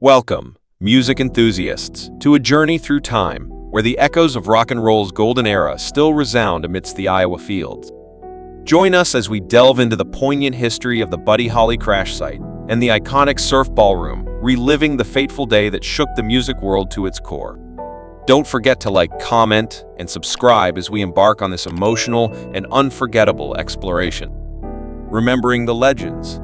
Welcome, music enthusiasts, to a journey through time where the echoes of rock and roll's golden era still resound amidst the Iowa fields. Join us as we delve into the poignant history of the Buddy Holly crash site and the iconic surf ballroom, reliving the fateful day that shook the music world to its core. Don't forget to like, comment, and subscribe as we embark on this emotional and unforgettable exploration. Remembering the legends.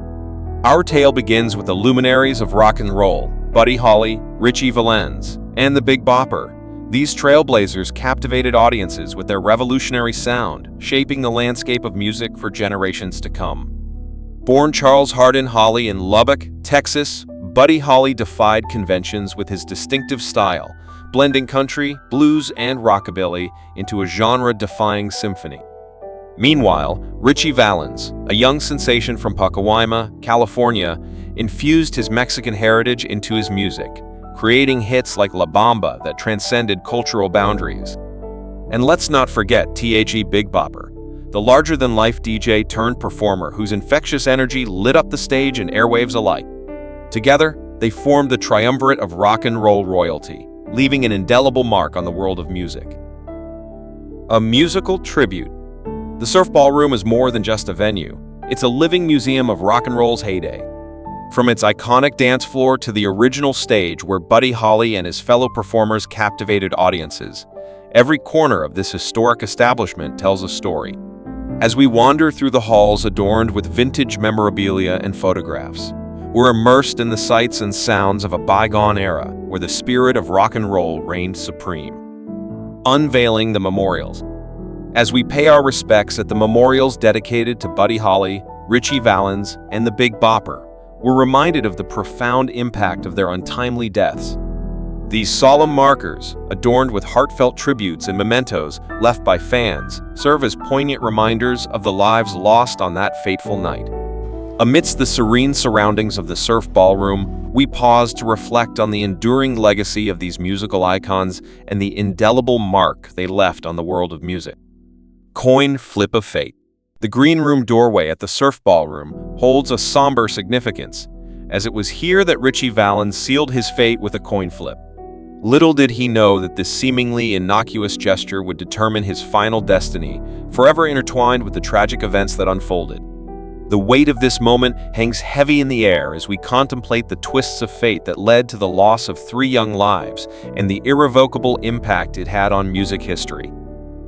Our tale begins with the luminaries of rock and roll, Buddy Holly, Ritchie Valens, and the Big Bopper. These trailblazers captivated audiences with their revolutionary sound, shaping the landscape of music for generations to come. Born Charles Hardin Holly in Lubbock, Texas, Buddy Holly defied conventions with his distinctive style, blending country, blues, and rockabilly into a genre-defying symphony. Meanwhile, Ritchie Valens, a young sensation from Pacoima, California, infused his Mexican heritage into his music, creating hits like La Bamba that transcended cultural boundaries. And let's not forget The Big Bopper, the larger-than-life DJ turned performer whose infectious energy lit up the stage and airwaves alike. Together, they formed the triumvirate of rock and roll royalty, leaving an indelible mark on the world of music. A musical tribute. The Surf Ballroom is more than just a venue. It's a living museum of rock and roll's heyday. From its iconic dance floor to the original stage where Buddy Holly and his fellow performers captivated audiences, every corner of this historic establishment tells a story. As we wander through the halls adorned with vintage memorabilia and photographs, we're immersed in the sights and sounds of a bygone era where the spirit of rock and roll reigned supreme. Unveiling the memorials. As we pay our respects at the memorials dedicated to Buddy Holly, Ritchie Valens, and the Big Bopper, we're reminded of the profound impact of their untimely deaths. These solemn markers, adorned with heartfelt tributes and mementos left by fans, serve as poignant reminders of the lives lost on that fateful night. Amidst the serene surroundings of the Surf Ballroom, we pause to reflect on the enduring legacy of these musical icons and the indelible mark they left on the world of music. Coin flip of fate. The green room doorway at the Surf Ballroom holds a somber significance, as it was here that Ritchie Valens sealed his fate with a coin flip. Little did he know that this seemingly innocuous gesture would determine his final destiny, forever intertwined with the tragic events that unfolded. The weight of this moment hangs heavy in the air as we contemplate the twists of fate that led to the loss of 3 young lives and the irrevocable impact it had on music history.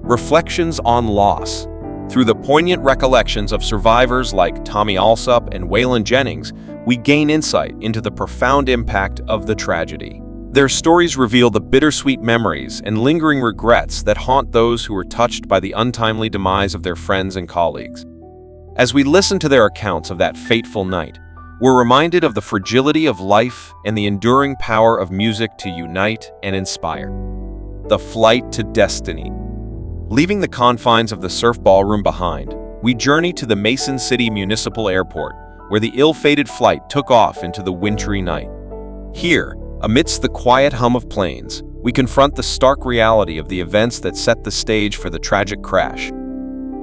Reflections on loss. Through the poignant recollections of survivors like Tommy Alsop and Waylon Jennings, we gain insight into the profound impact of the tragedy. Their stories reveal the bittersweet memories and lingering regrets that haunt those who were touched by the untimely demise of their friends and colleagues. As we listen to their accounts of that fateful night, we're reminded of the fragility of life and the enduring power of music to unite and inspire. The flight to destiny. Leaving the confines of the Surf Ballroom behind, we journey to the Mason City Municipal Airport, where the ill-fated flight took off into the wintry night. Here, amidst the quiet hum of planes, we confront the stark reality of the events that set the stage for the tragic crash.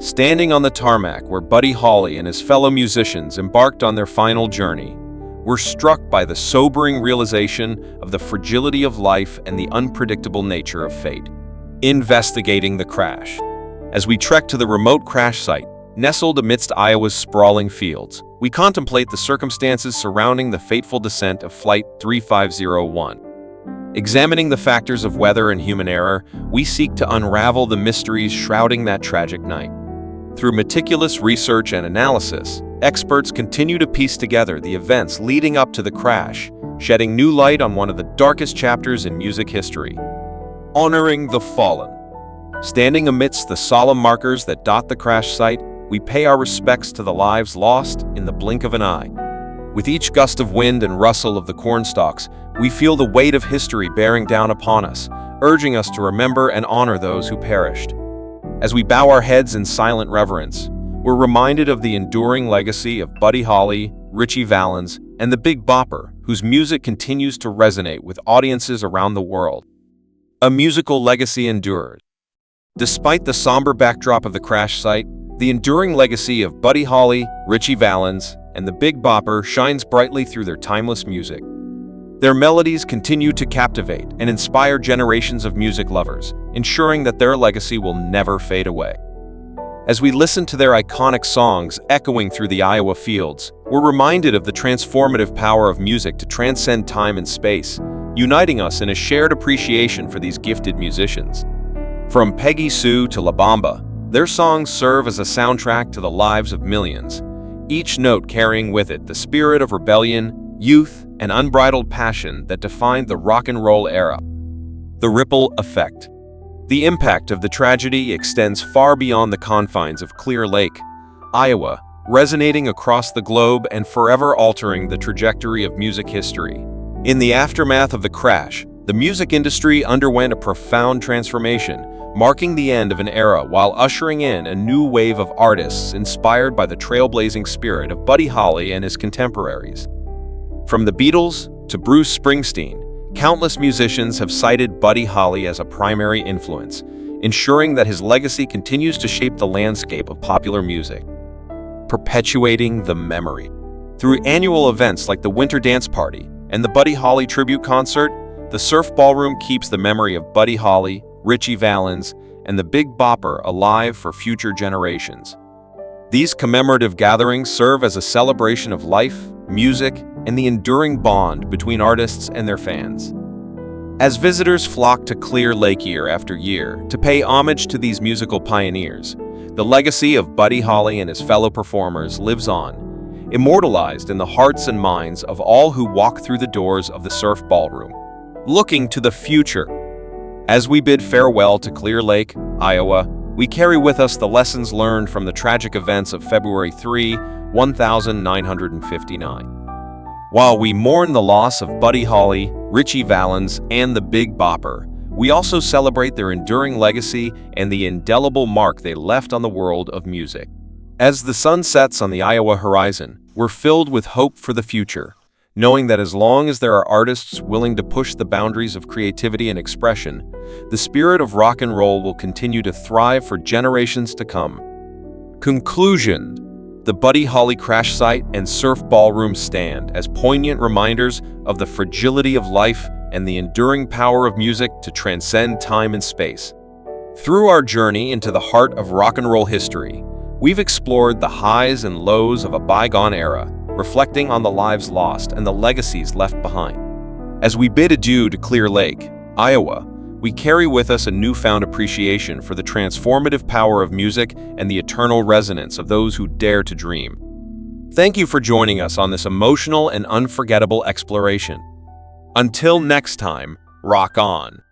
Standing on the tarmac where Buddy Holly and his fellow musicians embarked on their final journey, we're struck by the sobering realization of the fragility of life and the unpredictable nature of fate. Investigating the crash. As we trek to the remote crash site, nestled amidst Iowa's sprawling fields, we contemplate the circumstances surrounding the fateful descent of Flight 3501. Examining the factors of weather and human error, we seek to unravel the mysteries shrouding that tragic night. Through meticulous research and analysis, experts continue to piece together the events leading up to the crash, shedding new light on one of the darkest chapters in music history. Honoring the fallen. Standing amidst the solemn markers that dot the crash site, we pay our respects to the lives lost in the blink of an eye. With each gust of wind and rustle of the cornstalks, we feel the weight of history bearing down upon us, urging us to remember and honor those who perished. As we bow our heads in silent reverence, we're reminded of the enduring legacy of Buddy Holly, Ritchie Valens, and the Big Bopper, whose music continues to resonate with audiences around the world. A musical legacy endured. Despite the somber backdrop of the crash site, the enduring legacy of Buddy Holly, Ritchie Valens, and the Big Bopper shines brightly through their timeless music. Their melodies continue to captivate and inspire generations of music lovers, ensuring that their legacy will never fade away. As we listen to their iconic songs echoing through the Iowa fields, we're reminded of the transformative power of music to transcend time and space, uniting us in a shared appreciation for these gifted musicians. From Peggy Sue to La Bamba, their songs serve as a soundtrack to the lives of millions, each note carrying with it the spirit of rebellion, youth, and unbridled passion that defined the rock and roll era. The ripple effect. The impact of the tragedy extends far beyond the confines of Clear Lake, Iowa, resonating across the globe and forever altering the trajectory of music history. In the aftermath of the crash, the music industry underwent a profound transformation, marking the end of an era while ushering in a new wave of artists inspired by the trailblazing spirit of Buddy Holly and his contemporaries. From the Beatles to Bruce Springsteen, countless musicians have cited Buddy Holly as a primary influence, ensuring that his legacy continues to shape the landscape of popular music. Perpetuating the memory. Through annual events like the Winter Dance Party and the Buddy Holly Tribute Concert, the Surf Ballroom keeps the memory of Buddy Holly, Ritchie Valens, and the Big Bopper alive for future generations. These commemorative gatherings serve as a celebration of life, music, and the enduring bond between artists and their fans. As visitors flock to Clear Lake year after year to pay homage to these musical pioneers, the legacy of Buddy Holly and his fellow performers lives on, immortalized in the hearts and minds of all who walk through the doors of the Surf Ballroom. Looking to the future. As we bid farewell to Clear Lake, Iowa, we carry with us the lessons learned from the tragic events of February 3, 1959. While we mourn the loss of Buddy Holly, Ritchie Valens, and the Big Bopper, we also celebrate their enduring legacy and the indelible mark they left on the world of music. As the sun sets on the Iowa horizon, we're filled with hope for the future, knowing that as long as there are artists willing to push the boundaries of creativity and expression, the spirit of rock and roll will continue to thrive for generations to come. Conclusion. The Buddy Holly crash site and Surf Ballroom stand as poignant reminders of the fragility of life and the enduring power of music to transcend time and space. Through our journey into the heart of rock and roll history, we've explored the highs and lows of a bygone era, reflecting on the lives lost and the legacies left behind. As we bid adieu to Clear Lake, Iowa, we carry with us a newfound appreciation for the transformative power of music and the eternal resonance of those who dare to dream. Thank you for joining us on this emotional and unforgettable exploration. Until next time, rock on.